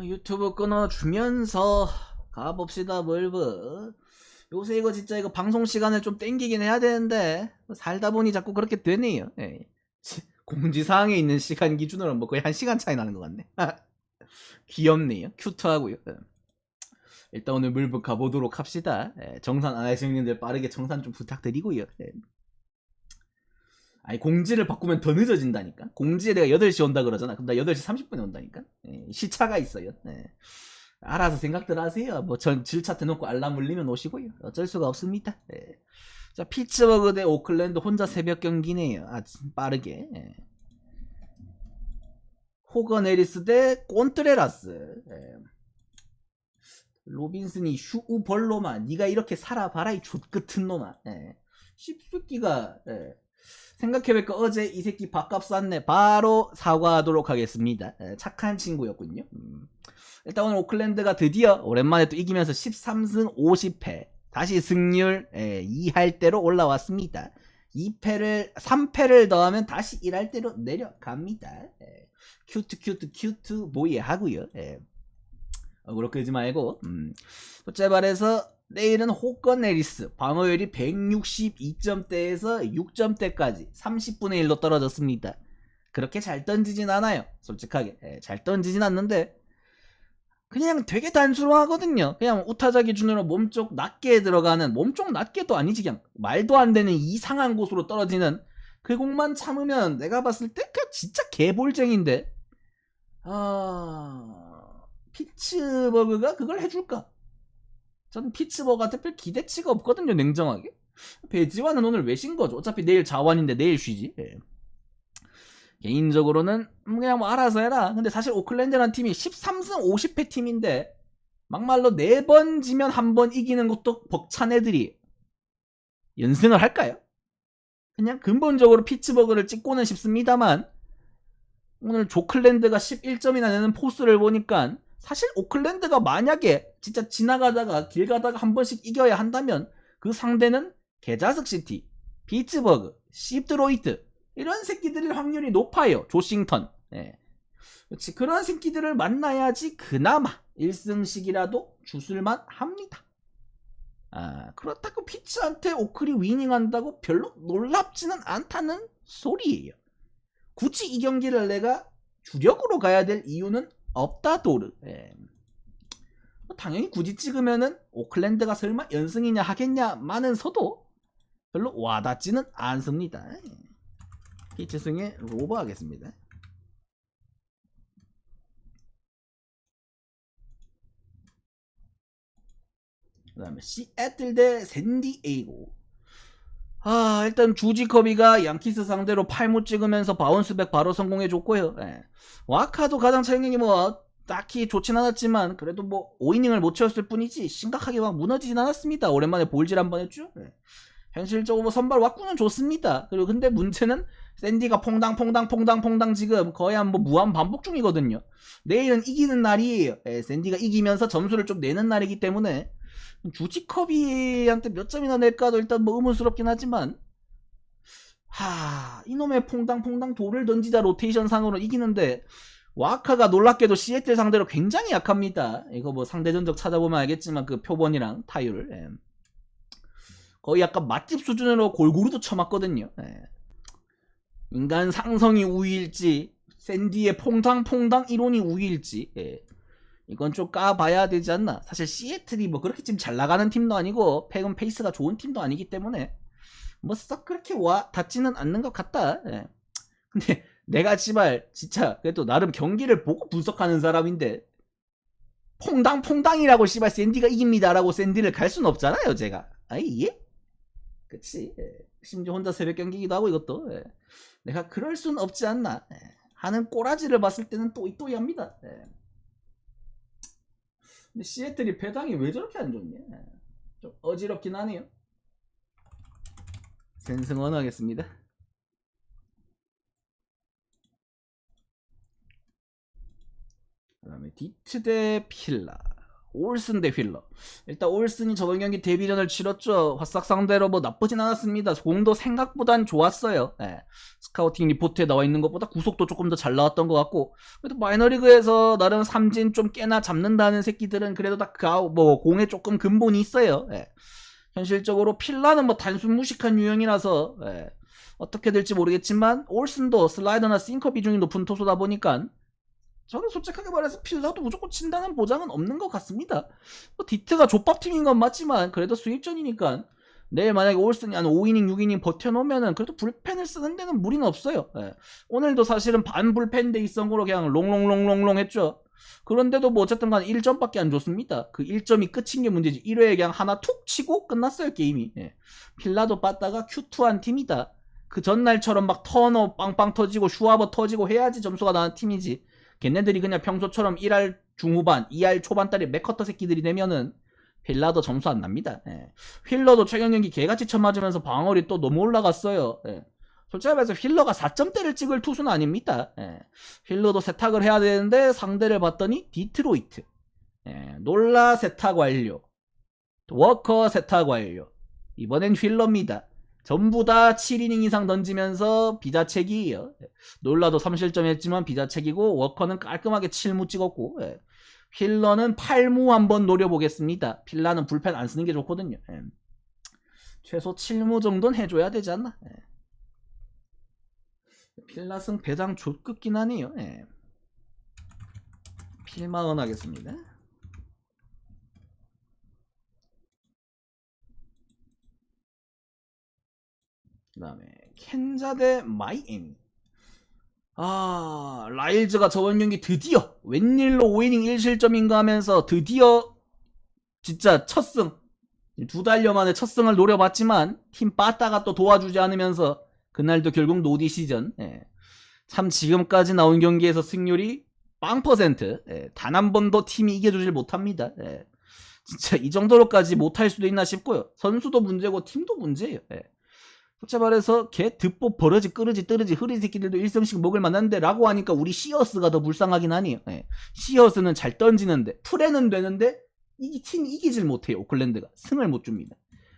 유튜브 끊어주면서 가봅시다 멀브. 요새 이거 진짜 이거 방송 시간을 좀 땡기긴 해야 되는데 살다 보니 자꾸 그렇게 되네요. 예. 공지사항에 있는 시간 기준으로 뭐 거의 1시간 차이 나는 것 같네. 귀엽네요. 큐트하고요. 예. 일단 오늘 물브 가보도록 합시다. 예. 정산 안 하시는 분들 빠르게 정산 좀 부탁드리고요. 예. 아니 공지를 바꾸면 더 늦어진다니까. 공지에 내가 8시 온다 그러잖아. 그럼 나 8시 30분에 온다니까. 예. 시차가 있어요. 예. 알아서 생각들 하세요. 뭐 전 질차 대놓고 알람 울리면 오시고요. 어쩔 수가 없습니다. 예. 자, 피츠버그 대 오클랜드 혼자 새벽 경기네요. 빠르게. 예. 호건 에리스 대 꼰트레라스. 예. 로빈슨이 슈우벌로마 니가 이렇게 살아봐라 이 족같은 놈아. 예. 씹새끼가 예. 생각해보니까 어제 이 새끼 밥값 쌌네. 바로 사과하도록 하겠습니다. 예. 착한 친구였군요. 일단 오늘 오클랜드가 드디어 오랜만에 또 이기면서 13승 50패 다시 승률 2할대로 올라왔습니다. 3패를 더하면 다시 1할대로 내려갑니다. 큐트 모예 하고요. 그렇게 하지 말고 첫째 말해서 내일은 호건 에리스 방어율이 162점대에서 6점대까지 30분의 1로 떨어졌습니다. 그렇게 잘 던지진 않아요. 솔직하게 잘 던지진 않는데 그냥 되게 단순하거든요. 그냥 우타자 기준으로 몸쪽 낮게 들어가는, 몸쪽 낮게도 아니지, 그냥 말도 안 되는 이상한 곳으로 떨어지는 그 공만 참으면 내가 봤을 때 그냥 진짜 개볼쟁인데 피츠버그가 그걸 해줄까? 저는 피츠버그한테 별 기대치가 없거든요, 냉정하게. 배지와는 오늘 왜 쉰 거죠? 어차피 내일 자완인데 내일 쉬지. 예. 개인적으로는 그냥 뭐 알아서 해라. 근데 사실 오클랜드라는 팀이 13승 50패 팀인데 막말로 4번 지면 1번 이기는 것도 벅찬 애들이 연승을 할까요? 그냥 근본적으로 피츠버그를 찍고는 싶습니다만 오늘 조클랜드가 11점이나 내는 포스를 보니까 사실 오클랜드가 만약에 진짜 지나가다가 길 가다가 한 번씩 이겨야 한다면 그 상대는 개자석시티, 피츠버그, 시드로이트 이런 새끼들일 확률이 높아요. 조싱턴. 예. 그렇지. 그런 새끼들을 만나야지 그나마 1승씩이라도 주술만 합니다. 그렇다고 피츠한테 오클이 위닝한다고 별로 놀랍지는 않다는 소리예요. 굳이 이 경기를 내가 주력으로 가야 될 이유는 없다 도르. 예. 당연히 굳이 찍으면은 오클랜드가 설마 연승이냐 하겠냐마는서도 별로 와닿지는 않습니다. 피츠승에 로버 하겠습니다. 그 다음에 시애틀 대 샌디에이고. 일단 주지커비가 양키스 상대로 8무 찍으면서 바운스백 바로 성공해줬고요. 예. 와카도 가장 차용력이 뭐 딱히 좋진 않았지만 그래도 뭐 5이닝을 못 채웠을 뿐이지 심각하게 막 무너지진 않았습니다. 오랜만에 볼질 한번 했죠. 예. 현실적으로 뭐 선발 와꾸는 좋습니다. 그리고 근데 문제는 샌디가 퐁당 지금 거의 한 뭐 무한 반복 중이거든요. 내일은 이기는 날이에요. 예, 샌디가 이기면서 점수를 좀 내는 날이기 때문에 주지커비한테 몇 점이나 낼까도 일단 뭐 의문스럽긴 하지만 이놈의 퐁당 돌을 던지자 로테이션 상으로 이기는데 와카가 놀랍게도 시애틀 상대로 굉장히 약합니다. 이거 뭐 상대 전적 찾아보면 알겠지만 그 표본이랑 타율 거의 약간 맛집 수준으로 골고루도 쳐맞거든요. 인간 상성이 우위일지 샌디의 퐁당 이론이 우위일지 이건 좀 까봐야 되지 않나. 사실 시애틀이 뭐 그렇게 지금 잘 나가는 팀도 아니고 패건 페이스가 좋은 팀도 아니기 때문에 뭐 썩 그렇게 와 닿지는 않는 것 같다. 근데 내가 지발 진짜 그래도 나름 경기를 보고 분석하는 사람인데 퐁당이라고 씨발 샌디가 이깁니다라고 샌디를 갈 순 없잖아요 제가. 예? 그치. 심지어 혼자 새벽 경기기도 하고 이것도 내가 그럴 순 없지 않나 하는 꼬라지를 봤을 때는 또이또이합니다. 근데 시애틀이 배당이 왜 저렇게 안 좋냐? 좀 어지럽긴 하네요. 센승원 하겠습니다. 그 다음에 디트 대 필라. 올슨 대 휠러. 일단 올슨이 저번 경기 데뷔전을 치렀죠. 화싹 상대로 뭐 나쁘진 않았습니다. 공도 생각보단 좋았어요. 예. 스카우팅 리포트에 나와 있는 것보다 구속도 조금 더 잘 나왔던 것 같고, 그래도 마이너리그에서 나름 삼진 좀 깨나 잡는다는 새끼들은 그래도 다 뭐 공에 조금 근본이 있어요. 예. 현실적으로 필라는 뭐 단순 무식한 유형이라서 예. 어떻게 될지 모르겠지만 올슨도 슬라이더나 싱커 비중이 높은 투수다 보니까 저는 솔직하게 말해서 필라도 무조건 친다는 보장은 없는 것 같습니다. 뭐 디트가 족밥팀인 건 맞지만 그래도 수입전이니까 내일 만약에 올슨이 한 5이닝 6이닝 버텨놓으면은 그래도 불펜을 쓰는 데는 무리는 없어요. 예. 오늘도 사실은 반 불펜 대 이성으로 그냥 롱롱롱롱롱 했죠. 그런데도 뭐 어쨌든 간 1점밖에 안 줬습니다. 그 1점이 끝인 게 문제지. 1회에 그냥 하나 툭 치고 끝났어요 게임이. 예. 필라도 빠따가 Q2한 팀이다. 그 전날처럼 막 터너 빵빵 터지고 슈아버 터지고 해야지 점수가 나는 팀이지. 걔네들이 그냥 평소처럼 1할 중후반 2할 초반짜리 맥커터 새끼들이 되면은 필라도 점수 안 납니다. 예. 휠러도 최근 경기 개같이 쳐맞으면서 방어율이 또 너무 올라갔어요. 예. 솔직히 말해서 휠러가 4점대를 찍을 투수는 아닙니다. 예. 휠러도 세탁을 해야 되는데 상대를 봤더니 디트로이트, 예. 놀라 세탁 완료, 워커 세탁 완료. 이번엔 휠러입니다. 전부 다 7이닝 이상 던지면서 비자책이에요. 놀라도 3실점 했지만 비자책이고, 워커는 깔끔하게 7무 찍었고, 예. 필러는 8무 한번 노려보겠습니다. 필라는 불펜 안 쓰는 게 좋거든요. 예. 최소 7무 정도는 해줘야 되지 않나. 예. 필라승 배당 좆급긴 하네요. 예. 필마은 하겠습니다. 그 다음에 켄자 대 마이애미. 라일즈가 저번 경기 드디어 웬일로 5이닝 1실점인가 하면서 드디어 진짜 첫승, 2달여 만에 첫승을 노려봤지만 팀 빠따가 또 도와주지 않으면서 그날도 결국 노디 시전. 예. 참 지금까지 나온 경기에서 승률이 0%. 예. 단 한 번도 팀이 이겨주질 못합니다. 예. 진짜 이 정도로까지 못할 수도 있나 싶고요. 선수도 문제고 팀도 문제예요. 예. 솔직히 말해서 개 득보 버러지 끄르지 뜨르지 흐리 새끼들도 1승씩 먹을 만한데 라고 하니까 우리 시어스가 더 불쌍하긴 하네요. 예. 시어스는 잘 던지는데 풀에는 되는데 팀이 이기질 못해요. 오클랜드가 승을 못 줍니다.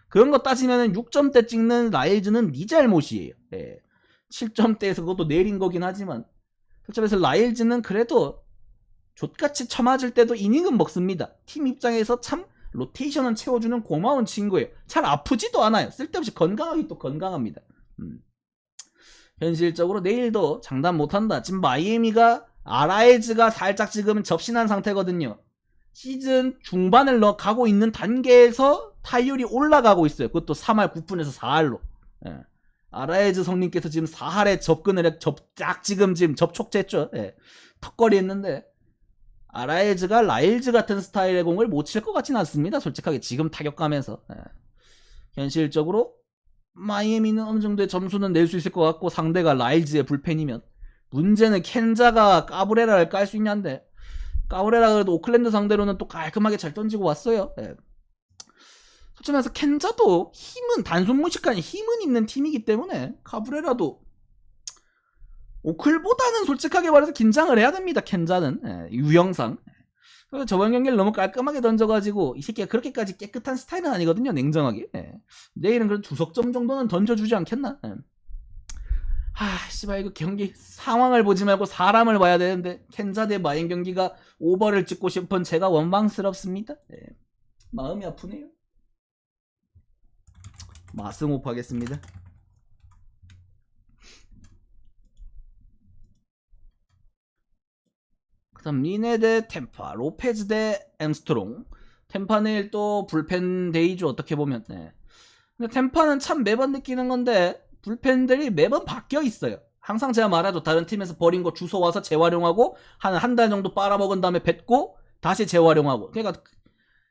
그런 거 따지면 6점대 찍는 라일즈는 네 잘못이에요. 예. 7점대에서 그것도 내린 거긴 하지만 솔직히 말해서 라일즈는 그래도 족같이 쳐맞을 때도 이닝은 먹습니다. 팀 입장에서 참 로테이션은 채워주는 고마운 친구예요. 잘 아프지도 않아요. 쓸데없이 건강하기 또 건강합니다. 현실적으로 내일도 장담 못한다. 지금 마이애미가 아라에즈가 살짝 지금 접신한 상태거든요. 시즌 중반을 가고 있는 단계에서 타율이 올라가고 있어요. 그것도 3할 9푼에서 4할로. 예. 아라에즈 성님께서 지금 4할에 접근을 지금 접촉했죠. 예. 턱걸이 했는데 아라에즈가 라일즈 같은 스타일의 공을 못 칠 것 같지는 않습니다. 솔직하게 지금 타격감에서. 예. 현실적으로 마이애미는 어느 정도의 점수는 낼 수 있을 것 같고 상대가 라일즈의 불펜이면 문제는 켄자가 까브레라를 깔 수 있냐인데 까브레라 그래도 오클랜드 상대로는 또 깔끔하게 잘 던지고 왔어요. 예. 솔직히 말해서 켄자도 힘은 단순 무식한 힘은 있는 팀이기 때문에 카브레라도 오클보다는 솔직하게 말해서 긴장을 해야 됩니다. 켄자는. 예, 유형상. 그래서 저번 경기를 너무 깔끔하게 던져가지고 이 새끼가 그렇게까지 깨끗한 스타일은 아니거든요. 냉정하게. 예. 내일은 그래도 2석점 정도는 던져주지 않겠나. 예. 씨발 이거 경기 상황을 보지 말고 사람을 봐야 되는데 켄자 대 마인 경기가 오버를 찍고 싶은 제가 원망스럽습니다. 예. 마음이 아프네요. 마승호프 하겠습니다. 그 다음 리네 대 템파, 로페즈 대 엠스트롱. 템파는 또 불펜 데이죠. 어떻게 보면. 네. 근데 템파는 참 매번 느끼는 건데 불펜들이 매번 바뀌어 있어요. 항상 제가 말하죠. 다른 팀에서 버린 거 주워 와서 재활용하고 한 달 정도 빨아먹은 다음에 뱉고 다시 재활용하고. 그러니까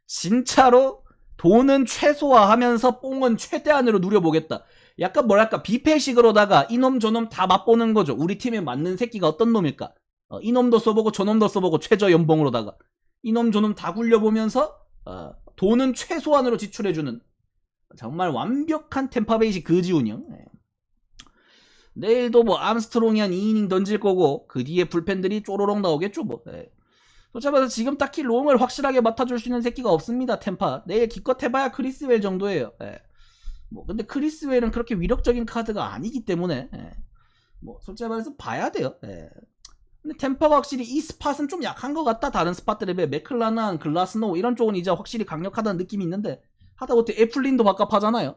진짜로 돈은 최소화하면서 뽕은 최대한으로 누려보겠다. 약간 뭐랄까 비패식으로다가 이놈 저놈 다 맛보는 거죠. 우리 팀에 맞는 새끼가 어떤 놈일까. 이놈도 써보고 저놈도 써보고 최저 연봉으로다가 이놈 저놈 다 굴려보면서 돈은 최소한으로 지출해주는 정말 완벽한 템파베이시 거지 운영. 네. 내일도 뭐 암스트롱이 한 2이닝 던질 거고 그 뒤에 불펜들이 쪼로록 나오겠죠 뭐. 네. 솔직히 지금 딱히 롱을 확실하게 맡아줄 수 있는 새끼가 없습니다. 템파. 내일 기껏 해봐야 크리스웰 정도예요. 예. 뭐 근데 크리스웰은 그렇게 위력적인 카드가 아니기 때문에 뭐 솔직히 말해서 봐야 돼요. 근데 템파가 확실히 이 스팟은 좀 약한 것 같다. 다른 스팟들에 비해 맥클라난, 글라스노우 이런 쪽은 이제 확실히 강력하다는 느낌이 있는데 하다못해 애플린도 바깥하잖아요.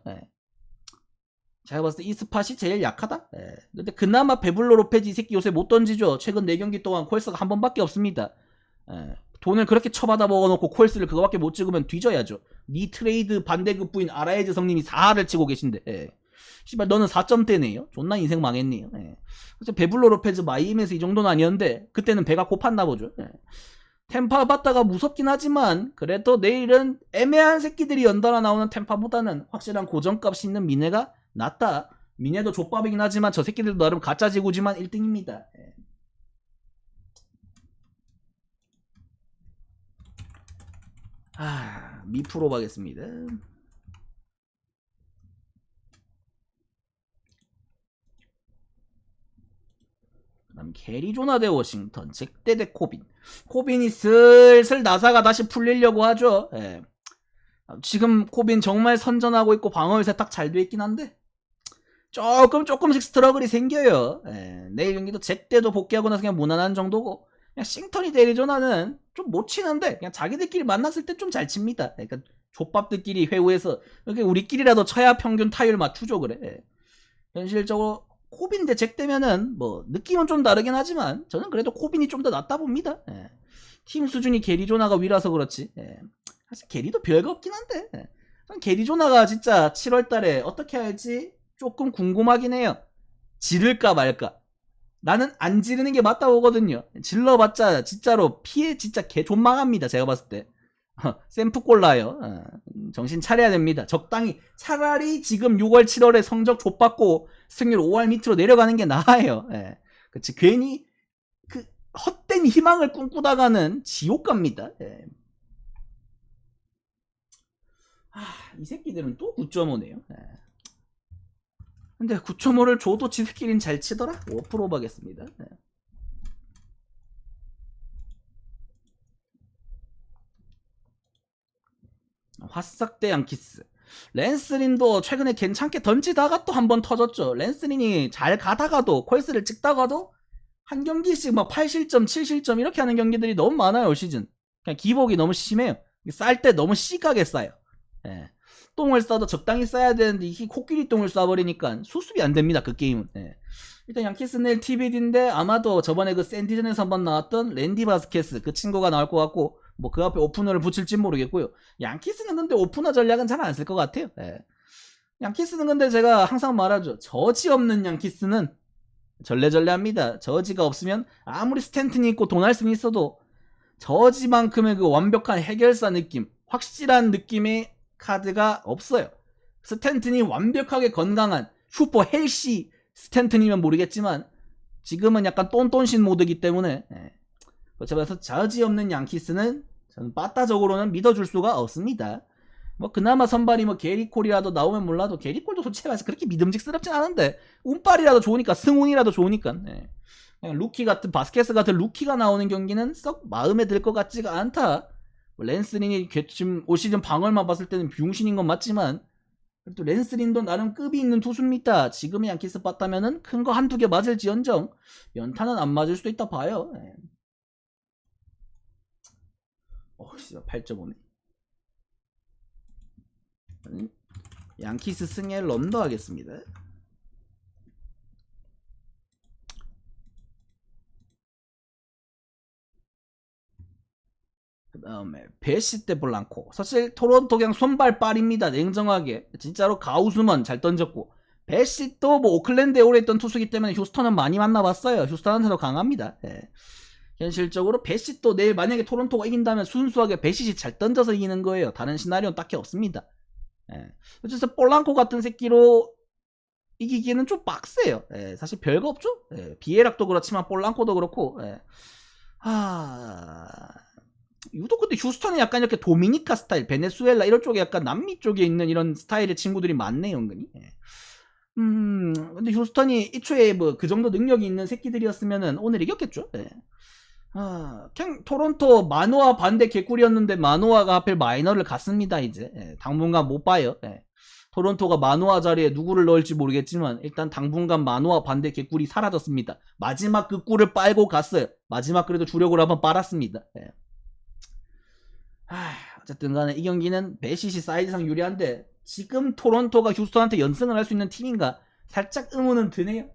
제가 봤을 때 이 스팟이 제일 약하다. 근데 그나마 베블로 로페즈 이 새끼 요새 못 던지죠. 최근 4경기 동안 콜스가 한 번밖에 없습니다. 돈을 그렇게 쳐받아 먹어놓고 콜스를 그거밖에 못 찍으면 뒤져야죠. 니 트레이드 반대급 부인 아라에즈 성님이 4를 치고 계신데 씨발 너는 4점대네요. 존나 인생 망했네요. 베블로 로페즈 마이엠에서 이 정도는 아니었는데 그때는 배가 고팠나 보죠. 템파 봤다가 무섭긴 하지만 그래도 내일은 애매한 새끼들이 연달아 나오는 템파보다는 확실한 고정값이 있는 미네가 낫다. 미네도 족밥이긴 하지만 저 새끼들도 나름 가짜 지구지만 1등입니다. 미프로 가겠습니다. 그다음 게리조나 대 워싱턴, 잭대 대 코빈. 코빈이 슬슬 나사가 다시 풀리려고 하죠. 지금 코빈 정말 선전하고 있고 방어율 세탁 잘 돼 있긴 한데 조금씩 스트러글이 생겨요. 내일 경기도 잭대도 복귀하고 나서 그냥 무난한 정도고 그냥 싱턴이 대 애리조나는 좀 못 치는데 그냥 자기들끼리 만났을 때 좀 잘 칩니다. 그러니까 족밥들끼리 회우해서 이렇게 우리끼리라도 쳐야 평균 타율 맞추죠. 그래. 현실적으로 코빈 대 잭대면은 뭐 느낌은 좀 다르긴 하지만 저는 그래도 코빈이 좀 더 낫다 봅니다. 팀 수준이 게리조나가 위라서 그렇지. 사실 게리도 별거 없긴 한데 게리조나가 진짜 7월달에 어떻게 할지 조금 궁금하긴 해요. 지를까 말까. 나는 안 지르는 게 맞다 보거든요. 질러봤자 진짜로 피해 진짜 개 존망합니다. 제가 봤을 때. 샘프 꼴라요. 정신 차려야 됩니다. 적당히 차라리 지금 6월 7월에 성적 좆받고 승률 5할 밑으로 내려가는 게 나아요. 그치 괜히 그 헛된 희망을 꿈꾸다가는 지옥 갑니다. 이 새끼들은 또 9.5네요. 근데 9.5를 줘도 지들끼리는 잘 치더라? 5% 하겠습니다. 화싹 대 양키스. 랜스린도 최근에 괜찮게 던지다가 또 한 번 터졌죠. 랜스린이 잘 가다가도 콜스를 찍다가도 한 경기씩 막 8실점, 7실점 이렇게 하는 경기들이 너무 많아요. 올 시즌. 그냥 기복이 너무 심해요. 쌀 때 너무 씨가게 싸요. 똥을 싸도 적당히 싸야 되는데 이 코끼리 똥을 쏴버리니까 수습이 안 됩니다. 그 게임은. 일단 양키스 내일 TBD인데 아마도 저번에 그 샌디전에서 한번 나왔던 랜디 바스케스 그 친구가 나올 것 같고 뭐 그 앞에 오프너를 붙일진 모르겠고요. 양키스는 근데 오프너 전략은 잘 안 쓸 것 같아요. 양키스는 근데 제가 항상 말하죠. 저지 없는 양키스는 절레절레합니다. 저지가 없으면 아무리 스탠튼이 있고 도날슨이 있어도 저지만큼의 그 완벽한 해결사 느낌, 확실한 느낌의 카드가 없어요. 스탠튼이 완벽하게 건강한 슈퍼 헬시 스탠튼이면 모르겠지만 지금은 약간 똔똔신 모드이기 때문에 그래서 저지 없는 양키스는 저는 빠따적으로는 믿어줄 수가 없습니다. 뭐 그나마 선발이 뭐 게리콜이라도 나오면 몰라도 게리콜도 솔직히 말해서 그렇게 믿음직스럽진 않은데 운빨이라도 좋으니까 승운이라도 좋으니까 그냥 루키 같은 바스케스 같은 루키가 나오는 경기는 썩 마음에 들 것 같지가 않다. 랜스린이 지금 올 시즌 방어만 봤을 때는 병신인 건 맞지만 또 랜스린도 나름 급이 있는 투수입니다. 지금의 양키스 봤다면은 큰 거 한두 개 맞을지언정 연타는 안 맞을 수도 있다 봐요. 진짜 8.5네. 양키스 승에 럼더 하겠습니다. 그 다음에 베시 대 블랑코. 사실 토론토 그냥 손발빨입니다. 냉정하게 진짜로 가우스먼 잘 던졌고 베시도 뭐 오클랜드에 오래 있던 투수기 때문에 휴스턴은 많이 만나봤어요. 휴스턴한테도 강합니다. 현실적으로 베시도 내일 만약에 토론토가 이긴다면 순수하게 베시시 잘 던져서 이기는 거예요. 다른 시나리오는 딱히 없습니다. 어쨌든 볼랑코 같은 새끼로 이기기는 좀 빡세요. 사실 별거 없죠. 비에락도 그렇지만 볼랑코도 그렇고 유독 근데 휴스턴에 약간 이렇게 도미니카 스타일, 베네수엘라 이런 쪽에 약간 남미 쪽에 있는 이런 스타일의 친구들이 많네요, 은근히. 근데 휴스턴이 애초에 뭐 그 정도 능력이 있는 새끼들이었으면은 오늘 이겼겠죠. 그냥 토론토 마노아 반대 개꿀이었는데 마노아가 하필 마이너를 갔습니다. 이제 당분간 못 봐요. 토론토가 마노아 자리에 누구를 넣을지 모르겠지만 일단 당분간 마노아 반대 개꿀이 사라졌습니다. 마지막 그 꿀을 빨고 갔어요. 마지막 그래도 주력으로 한번 빨았습니다. 어쨌든 간에 이 경기는 배시시 사이드상 유리한데 지금 토론토가 휴스턴한테 연승을 할 수 있는 팀인가 살짝 의문은 드네요.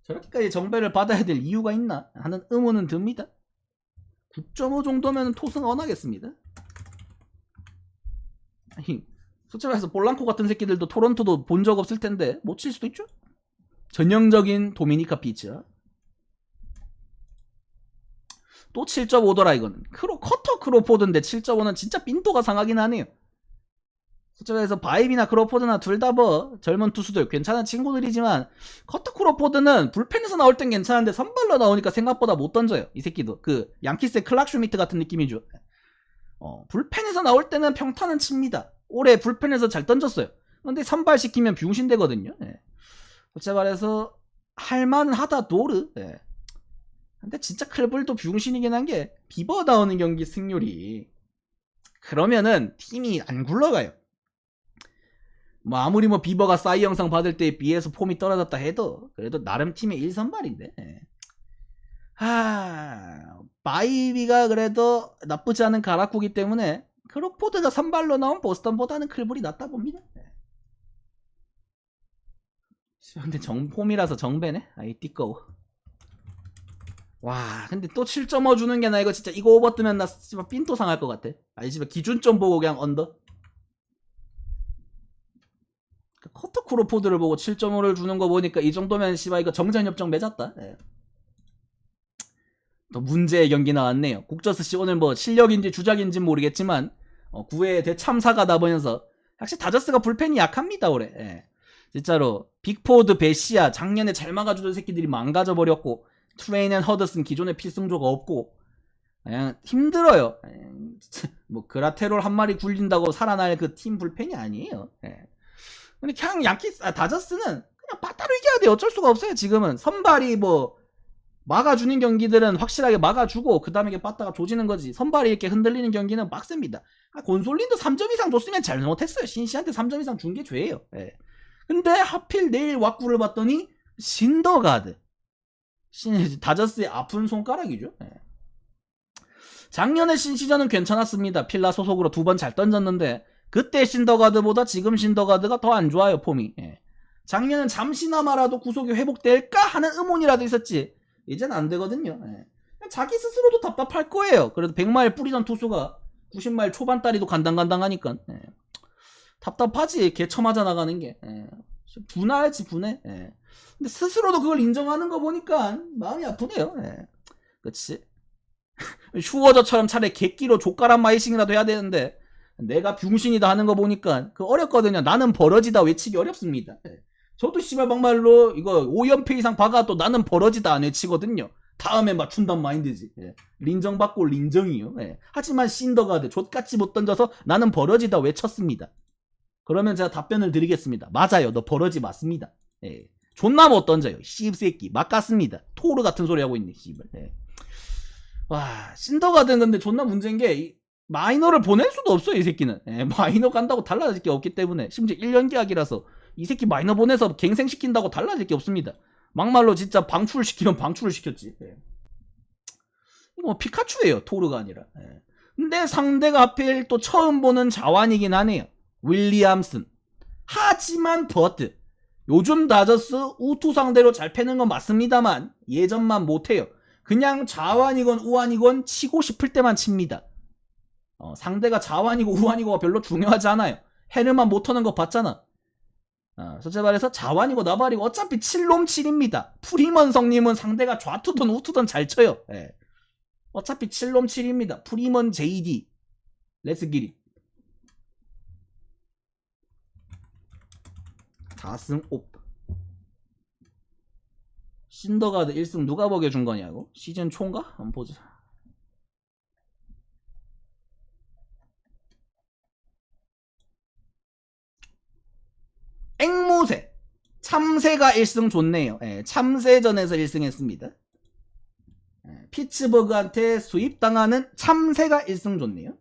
저렇게까지 정배를 받아야 될 이유가 있나 하는 의문은 듭니다. 9.5 정도면 토승 언하겠습니다. 아니, 솔직히 말해서 볼랑코 같은 새끼들도 토론토도 본 적 없을 텐데 못 칠 수도 있죠. 전형적인 도미니카 피처. 또 7.5더라 이거는. 커터 크로포드인데 7.5는 진짜 빈도가 상하긴 하네요. 솔직히 말해서 바이비나 크로포드나 둘 다 뭐 젊은 투수들 괜찮은 친구들이지만 커터 크로포드는 불펜에서 나올 땐 괜찮은데 선발로 나오니까 생각보다 못 던져요. 이 새끼도. 그 양키스의 클락 슈미트 같은 느낌이죠. 불펜에서 나올 때는 평타는 칩니다. 올해 불펜에서 잘 던졌어요. 근데 선발시키면 병신되거든요. 솔직히 말해서 할만은 하다 도르. 근데 진짜 클불도 병신이긴 한 게 비버 나오는 경기 승률이 그러면은 팀이 안 굴러가요. 뭐 아무리 뭐 비버가 싸이 영상 받을 때에 비해서 폼이 떨어졌다 해도 그래도 나름 팀의 1선발인데 바이비가 그래도 나쁘지 않은 가락구기 때문에 크로포드가 선발로 나온 보스턴보다는 클불이 낫다 봅니다. 근데 폼이라서 정배네. 아이 띠꺼워. 와 근데 또 7.5 주는 게 나 이거 진짜 이거 오버 뜨면 나 삔또 상할 것 같아. 아니 집에 기준점 보고 그냥 언더. 커터 크로포드를 보고 7.5를 주는 거 보니까 이 정도면 씨발 이거 정전협정 맺었다. 또 문제의 경기 나왔네요. 국저스씨 오늘 뭐 실력인지 주작인지 모르겠지만 9회 대참사가 나보면서 확실히 다저스가 불펜이 약합니다 올해. 진짜로 빅포드 베시아 작년에 잘 막아주던 새끼들이 망가져버렸고 트레인 앤 허드슨 기존에 필승조가 없고 그냥 힘들어요. 뭐 그라테롤 한 마리 굴린다고 살아날 그 팀 불펜이 아니에요. 근데 그냥 다저스는 그냥 빠따로 이겨야 돼. 어쩔 수가 없어요. 지금은 선발이 뭐 막아주는 경기들은 확실하게 막아주고 그 다음에 빠따가 조지는 거지. 선발이 이렇게 흔들리는 경기는 빡셉니다. 곤솔린도 3점 이상 줬으면 잘못했어요. 신시한테 3점 이상 준 게 죄예요. 근데 하필 내일 왁구를 봤더니 신더가드. 다저스의 아픈 손가락이죠. 작년에 신시전은 괜찮았습니다. 필라 소속으로 2번 잘 던졌는데 그때 신더가드보다 지금 신더가드가 더 안 좋아요. 폼이. 작년은 잠시나마라도 구속이 회복될까 하는 의문이라도 있었지 이젠 안 되거든요. 자기 스스로도 답답할 거예요. 그래도 100마일 뿌리던 투수가 90마일 초반따리도 간당간당하니까 답답하지. 개처맞아 나가는 게. 분해하지 분해. 근데 스스로도 그걸 인정하는 거 보니까 마음이 아프네요. 그치. 슈워저처럼 차라리 객기로 족가란 마이싱이라도 해야 되는데 내가 병신이다 하는 거 보니까 그 어렵거든요. 나는 버러지다 외치기 어렵습니다. 저도 씨발 막말로 이거 5연패 이상 박아도 나는 버러지다 안 외치거든요. 다음에 맞춘단 마인드지. 린정받고 린정이요. 하지만 신더가드 족같이 못 던져서 나는 버러지다 외쳤습니다. 그러면 제가 답변을 드리겠습니다. 맞아요. 너 버러지 맞습니다. 존나 못 던져요. 씹새끼 막 같습니다. 토르 같은 소리 하고 있네. 씨발. 와 신더가드는 근데 존나 문제인 게 마이너를 보낼 수도 없어요. 이 새끼는. 마이너 간다고 달라질 게 없기 때문에 심지어 1년 계약이라서 이 새끼 마이너 보내서 갱생시킨다고 달라질 게 없습니다. 막말로 진짜 방출을 시키면 방출을 시켰지. 이거 뭐 피카츄예요. 토르가 아니라. 근데 상대가 하필 또 처음 보는 자완이긴 하네요. 윌리엄슨. 하지만 버트. 요즘 다저스 우투 상대로 잘 패는 건 맞습니다만 예전만 못해요. 그냥 자완이건 우완이건 치고 싶을 때만 칩니다. 상대가 자완이고 우완이고가 별로 중요하지 않아요. 헤르만 못하는 거 봤잖아. 솔직히 말해서 자완이고 나발이고 어차피 7놈 7입니다. 프리먼 성님은 상대가 좌투든 우투든 잘 쳐요. 어차피 7놈 7입니다. 프리먼 JD 레츠기리 4승 5. 신더가드 1승 누가 먹여준 거냐고? 시즌 초인가? 한번 보자. 앵무새 참새가 1승 좋네요. 참새전에서 1승 했습니다. 피츠버그한테 수입당하는 참새가 1승 좋네요.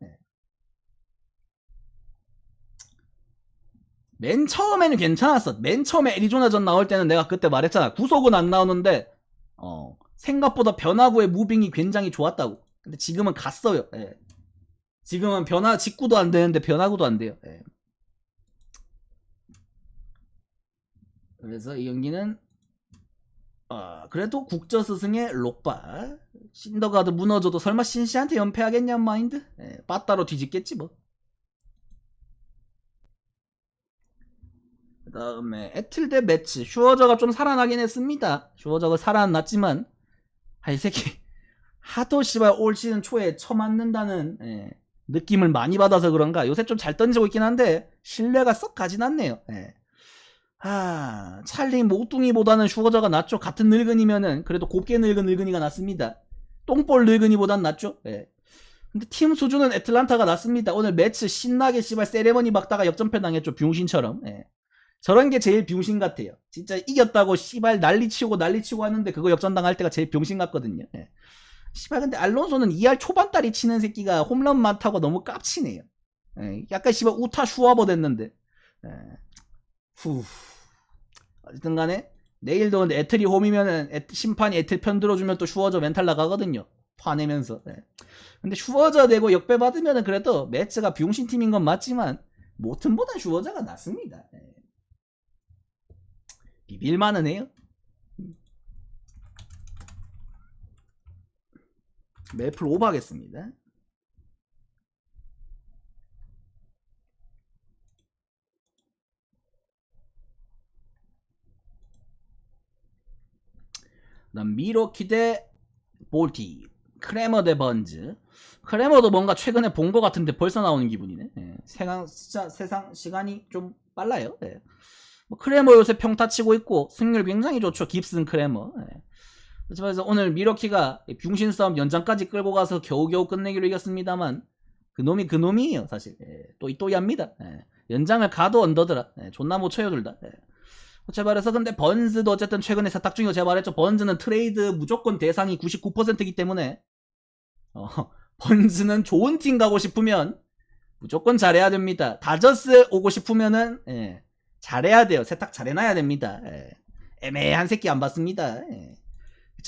맨 처음에는 괜찮았어. 맨 처음에 애리조나전 나올 때는 내가 그때 말했잖아. 구속은 안 나오는데 생각보다 변화구의 무빙이 굉장히 좋았다고. 근데 지금은 갔어요. 지금은 직구도 안 되는데 변화구도 안 돼요. 그래서 이 경기는 그래도 국저 스승의 록바. 신더가드 무너져도 설마 신씨한테 연패하겠냐 마인드? 빠따로 뒤집겠지 뭐. 그 다음에 애틀 대 매치. 슈어저가 좀 살아나긴 했습니다. 슈어저가 살아났지만 이 새끼 하도 씨발 올 시즌 초에 쳐맞는다는 느낌을 많이 받아서 그런가 요새 좀 잘 던지고 있긴 한데 신뢰가 썩 가진 않네요. 찰리 모뚱이보다는 슈어저가 낫죠. 같은 늙은이면은 그래도 곱게 늙은 늙은이가 낫습니다. 똥볼 늙은이보단 낫죠. 근데 팀 수준은 애틀란타가 낫습니다. 오늘 매치 신나게 씨발 세레머니 박다가 역전패 당했죠. 병신처럼. 저런 게 제일 병신 같아요. 진짜 이겼다고 씨발 난리치고 하는데 그거 역전당할 때가 제일 병신 같거든요. 씨발 근데 알론소는 2할 초반다리 치는 새끼가 홈런 많다고 너무 깝치네요. 약간 씨발 우타 슈와버 됐는데. 어쨌든 간에 내일도 근데 애틀이 홈이면은 심판이 애틀 편 들어주면 또 슈워저 멘탈 나가거든요. 화내면서. 근데 슈워저 내고 역배 받으면은 그래도 매츠가 병신 팀인 건 맞지만 모튼보다 슈워저가 낫습니다. 비빌만은 해요. 매플 오버하겠습니다. 그다음 미러키 대 볼티. 크레머 대 번즈. 크레머도 뭔가 최근에 본 것 같은데 벌써 나오는 기분이네. 세상 시간이 좀 빨라요. 뭐 크레머 요새 평타 치고 있고 승률 굉장히 좋죠. 깁슨 크레머. 그래서 오늘 미러키가 병신 싸움 연장까지 끌고 가서 겨우겨우 끝내기로 이겼습니다만 그 놈이에요 사실. 또이합니다. 연장을 가도 언더더라. 존나 못 쳐요 둘 다. 제발해서 근데 번즈도 어쨌든 최근에 세탁 중이고 제가 말했죠. 번즈는 트레이드 무조건 대상이 99%이기 때문에 번즈는 좋은 팀 가고 싶으면 무조건 잘해야 됩니다. 다저스 오고 싶으면은 잘해야 돼요. 세탁 잘해놔야 됩니다. 애매한 새끼 안 받습니다.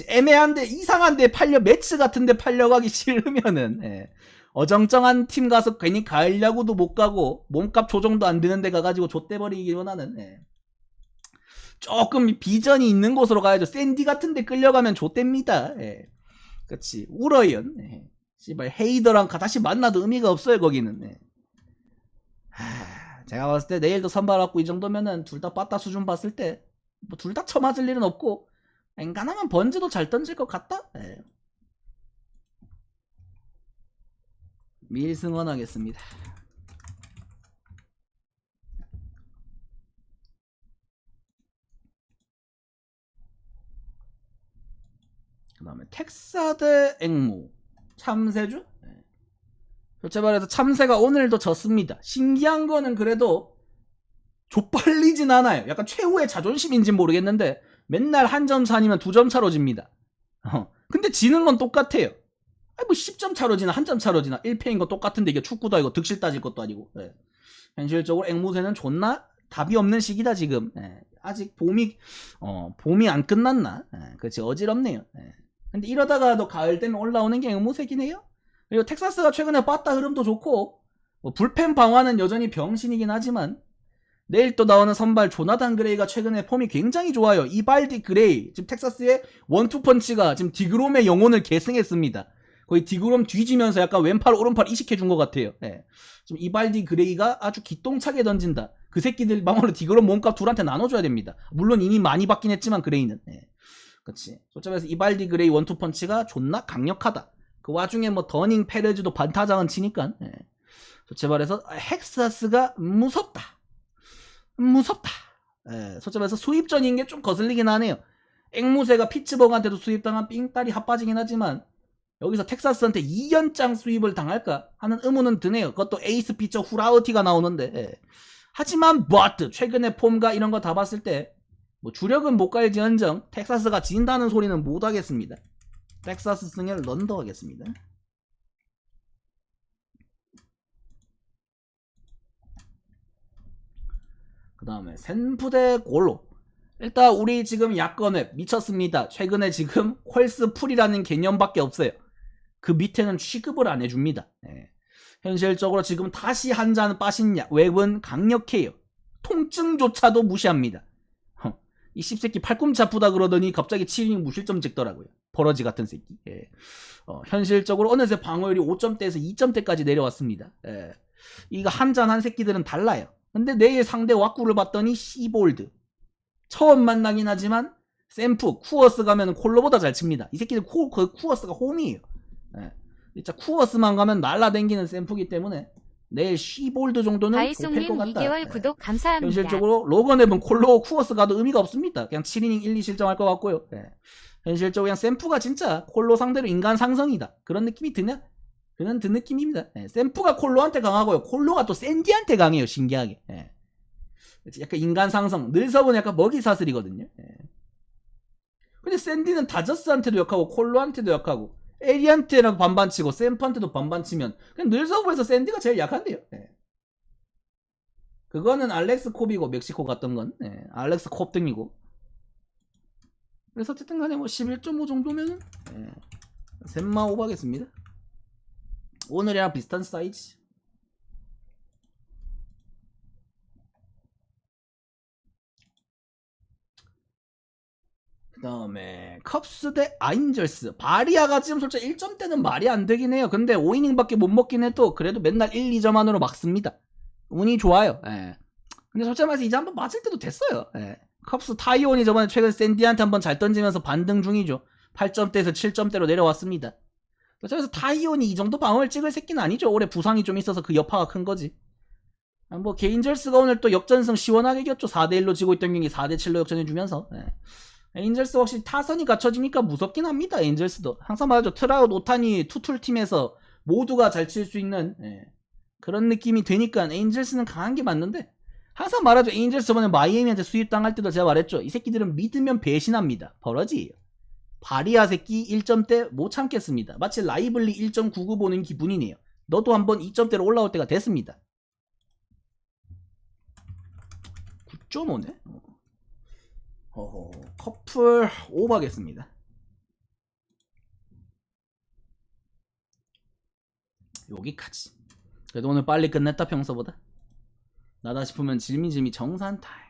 애매한데 이상한데 매치 같은데 팔려가기 싫으면은 어정쩡한 팀 가서 괜히 가을 야구도 못 가고 몸값 조정도 안 되는 데 가가지고 좆대버리기 원하는 조금 비전이 있는 곳으로 가야죠. 샌디 같은 데 끌려가면 좆됩니다. 그치. 울어요. 씨발 헤이더랑 다시 만나도 의미가 없어요 거기는. 제가 봤을 때 내일도 선발 왔고 이 정도면은 둘 다 빠따 수준 봤을 때 뭐 둘 다 쳐맞을 일은 없고 엔간하면 번즈도 잘 던질 것 같다. 밀승원 하겠습니다. 그 다음에 텍사 대 앵무. 참새주? 솔직히 말해서 참새가 오늘도 졌습니다. 신기한 거는 그래도 좆빨리진 않아요. 약간 최후의 자존심인진 모르겠는데 맨날 한 점 차니면 2점 차로 집니다. 근데 지는 건 똑같아요. 뭐 10점 차로 지나 1점 차로 지나 1패인 거 똑같은데 이게 축구도 아니고 득실 따질 것도 아니고. 현실적으로 앵무새는 존나 답이 없는 시기다 지금. 아직 봄이 안 끝났나? 그렇지 어지럽네요. 근데 이러다가도 가을 되면 올라오는 게 앵무새긴 해요. 그리고 텍사스가 최근에 빠따 흐름도 좋고 뭐 불펜 방어는 여전히 병신이긴 하지만 내일 또 나오는 선발 조나단 그레이가 최근에 폼이 굉장히 좋아요. 이발디 그레이 지금 텍사스의 원투펀치가 지금 디그롬의 영혼을 계승했습니다. 거의 디그롬 뒤지면서 약간 왼팔 오른팔 이식해준 것 같아요. 지금 이발디 그레이가 아주 기똥차게 던진다. 그 새끼들 막말로 디그롬 몸값 둘한테 나눠줘야 됩니다. 물론 이미 많이 받긴 했지만 그레이는. 그렇지. 솔직히 이발디 그레이 원투펀치가 존나 강력하다. 그 와중에 뭐 더닝 페레즈도 반타장은 치니까. 솔직히 말해서 헥사스가 무섭다. 솔직히 말해서 수입전인 게 좀 거슬리긴 하네요. 앵무새가 피츠버그한테도 수입당한 삥딸이 핫빠지긴 하지만 여기서 텍사스한테 2연장 수입을 당할까 하는 의문은 드네요. 그것도 에이스 피처 후라우티가 나오는데. 하지만 최근의 폼과 이런 거 다 봤을 때 뭐 주력은 못 갈지언정 텍사스가 진다는 소리는 못 하겠습니다. 텍사스 승에 런더 하겠습니다. 그 다음에 샌프대 골로. 일단 우리 지금 야권에 미쳤습니다. 최근에 지금 퀄스 풀이라는 개념밖에 없어요. 그 밑에는 취급을 안 해줍니다. 예. 현실적으로 지금 다시 한 잔 빠신 웹은 강력해요. 통증조차도 무시합니다. 이 씹새끼 팔꿈치 아프다 그러더니 갑자기 7이닝 무실점 찍더라고요. 버러지 같은 새끼. 예. 현실적으로 어느새 방어율이 5점대에서 2점대까지 내려왔습니다. 예. 이거 한 잔 한 새끼들은 달라요. 근데 내일 상대 왁구를 봤더니 시볼드. 처음 만나긴 하지만 샘프, 쿠어스 가면 콜로보다 잘 칩니다. 이 새끼들 쿠어스가 홈이에요. 예. 진짜 쿠어스만 가면 날라댕기는 샘프기 때문에 내일 시볼드 정도는 좁힐 것 같다. 2개월 구독 감사합니다. 현실적으로 로건앱은 콜로 쿠어스 가도 의미가 없습니다. 그냥 7이닝 1, 2실점할 것 같고요. 예. 현실적으로 그냥 샘프가 진짜 콜로 상대로 인간 상성이다. 그런 느낌이 드냐? 그는 든 느낌입니다. 예. 샘프가 콜로한테 강하고요. 콜로가 또 샌디한테 강해요. 신기하게. 예. 약간 인간 상성. 늘서은 약간 먹이 사슬이거든요. 예. 근데 샌디는 다저스한테도 역하고 콜로한테도 역하고 에리한테랑 반반 치고 샘프한테도 반반 치면 그냥 늘서브에서 샌디가 제일 약한데요. 예. 그거는 알렉스 콥이고 멕시코 갔던 건 예. 알렉스 콥 등이고. 그래서 어쨌든 간에 뭐 11.5 정도면 예. 셈마 오버하겠습니다. 오늘이랑 비슷한 사이즈. 그 다음에 컵스 대 아인절스. 바리아가 지금 솔직히 1점대는 말이 안 되긴 해요. 근데 5이닝밖에 못 먹긴 해도 그래도 맨날 1, 2점 안으로 막습니다. 운이 좋아요. 예. 근데 솔직히 말해서 이제 한번 맞을 때도 됐어요. 예. 컵스 타이온이 저번에 최근 샌디한테 한번 잘 던지면서 반등 중이죠. 8점대에서 7점대로 내려왔습니다. 그래서 타이온이 이 정도 방어를 찍을 새끼는 아니죠. 올해 부상이 좀 있어서 그 여파가 큰 거지. 뭐 개인절스가 오늘 또 역전승 시원하게 이겼죠. 4대1로 지고 있던 경기 4대7로 역전해주면서. 예. 에인절스 확실히 타선이 갖춰지니까 무섭긴 합니다. 에인절스도 항상 말하죠. 트라우드, 오타니 투툴팀에서 모두가 잘 칠 수 있는 예. 그런 느낌이 되니까 에인절스는 강한 게 맞는데 항상 말하죠. 에인절스 저번에 마이애미한테 수입당할 때도 제가 말했죠. 이 새끼들은 믿으면 배신합니다. 버러지예요. 바리아 새끼 1점대 못 참겠습니다. 마치 라이블리 1.99 보는 기분이네요. 너도 한번 2점대로 올라올 때가 됐습니다. 9.5네? 커플 오버하겠습니다. 여기까지. 그래도 오늘 빨리 끝냈다 평소보다. 나다 싶으면 질미질미 정산타임.